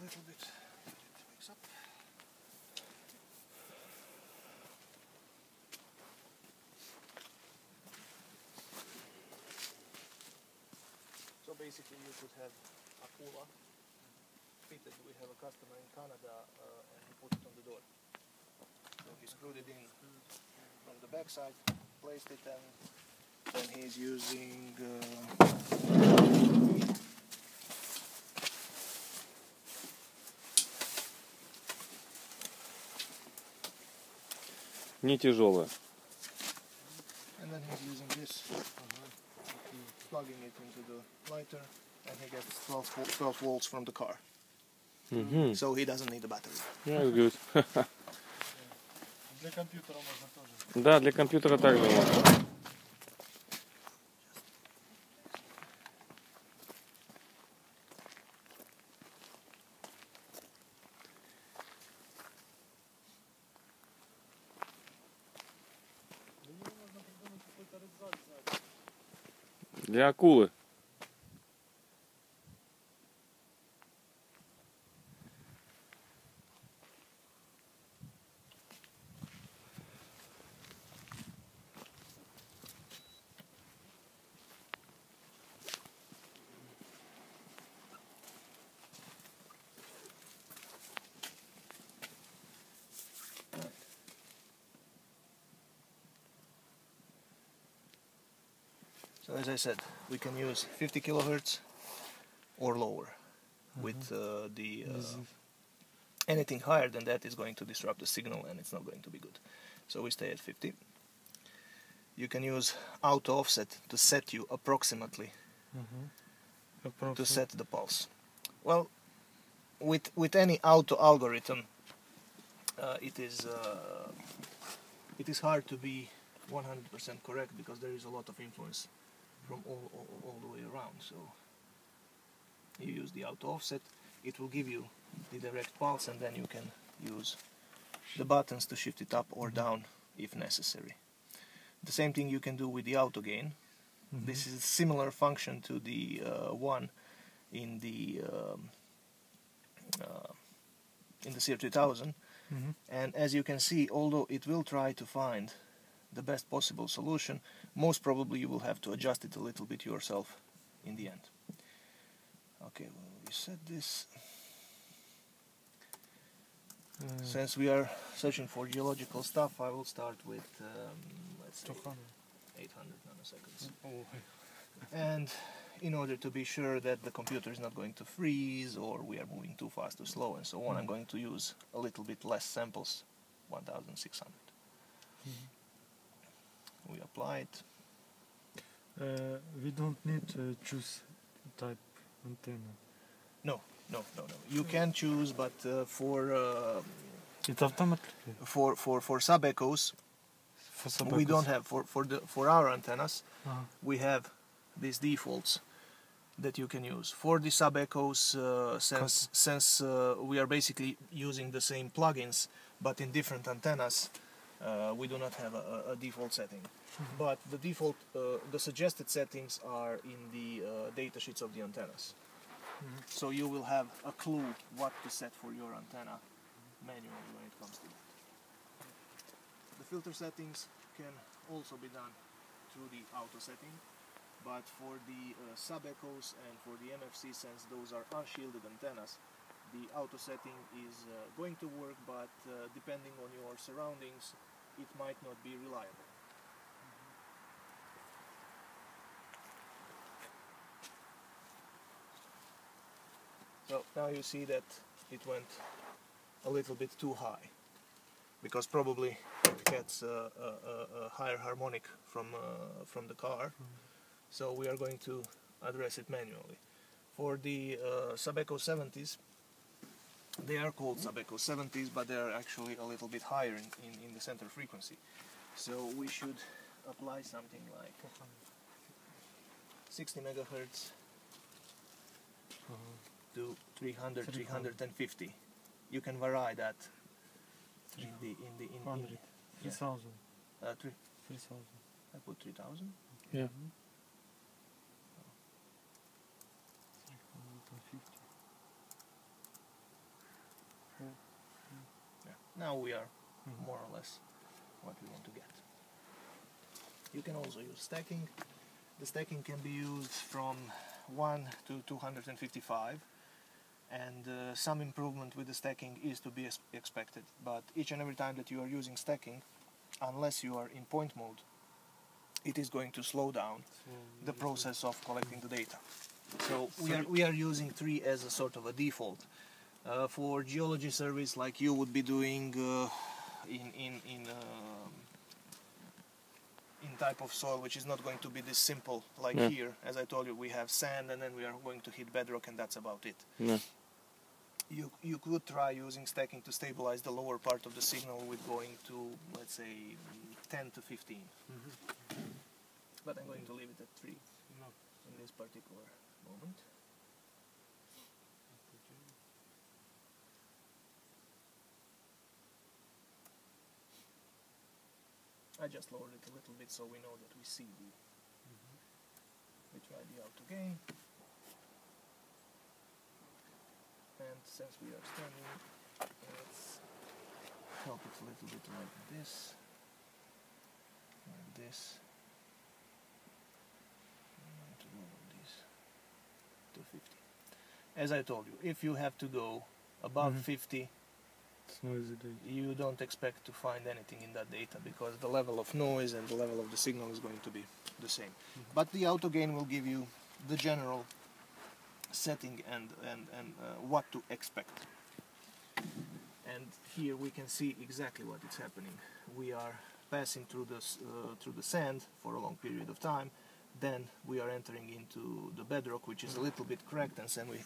little bit mix up. So basically you could have a cooler fitted. We have a customer in Canada and he put it on the door. So he screwed it in from the back side, placed it, and then he's using Не тяжелая. and then he's using this, plugging it into the lighter, and he gets 12 volts from the car. So he doesn't need a battery. That's good. Для компьютера можно тоже. Да, для компьютера также можно. Для него можно придумать какой-то рюкзак сзади. Для акулы. So as I said, we can use 50 kilohertz or lower. With anything higher than that is going to disrupt the signal and it's not going to be good. So we stay at 50. You can use auto offset to set you approximately to set the pulse. Well, with any auto algorithm, it is hard to be 100% correct because there is a lot of influence from all the way around. So you use the auto offset, it will give you the direct pulse, and then you can use the buttons to shift it up or down if necessary. The same thing you can do with the auto gain. This is a similar function to the one in the CR3000, and as you can see, although it will try to find the best possible solution, most probably you will have to adjust it a little bit yourself in the end. Okay, well, we set this. Since we are searching for geological stuff, I will start with let's say 800 nanoseconds. And in order to be sure that the computer is not going to freeze or we are moving too fast or slow and so on, I'm going to use a little bit less samples, 1600. We apply it. We don't need to choose type antenna. No. You can choose, but It's automatically. for sub echoes, we don't have for our antennas. We have these defaults that you can use for the sub echoes. Since we are basically using the same plugins, but in different antennas, we do not have a default setting. But the default, the suggested settings are in the data sheets of the antennas. So you will have a clue what to set for your antenna manually when it comes to that. The filter settings can also be done through the auto setting, but for the sub echoes and for the MFC, since those are unshielded antennas, the auto setting is going to work, but depending on your surroundings, it might not be reliable. So now you see that it went a little bit too high, because probably it gets a higher harmonic from the car. So we are going to address it manually. For the sub-echo 70s, they are called sub-echo 70s, but they are actually a little bit higher in the center frequency. So we should apply something like 60 megahertz to 300, 350. You can vary that in the 3000. 3000. 3000. I put 3000. Yeah. 350. Now we are more or less what we want to get. You can also use stacking. The stacking can be used from 1 to 255, and some improvement with the stacking is to be expected, but each and every time that you are using stacking, unless you are in point mode, it is going to slow down the process of collecting the data. So we are using 3 as a sort of a default. For geology surveys like you would be doing in type of soil which is not going to be this simple like here. As I told you, we have sand and then we are going to hit bedrock and that's about it. You could try using stacking to stabilize the lower part of the signal with going to, let's say, 10 to 15. But I'm going to leave it at 3 in this particular moment. I just lowered it a little bit so we know that we see the... We try the auto gain. And since we are standing, let's help it a little bit like this. And this. I'm going to lower this to 50. As I told you, if you have to go above 50, It's noisy data. you don't expect to find anything in that data because the level of noise and the level of the signal is going to be the same. But the auto gain will give you the general setting and what to expect. And here we can see exactly what is happening. We are passing through the sand for a long period of time. Then we are entering into the bedrock, which is a little bit cracked, and then we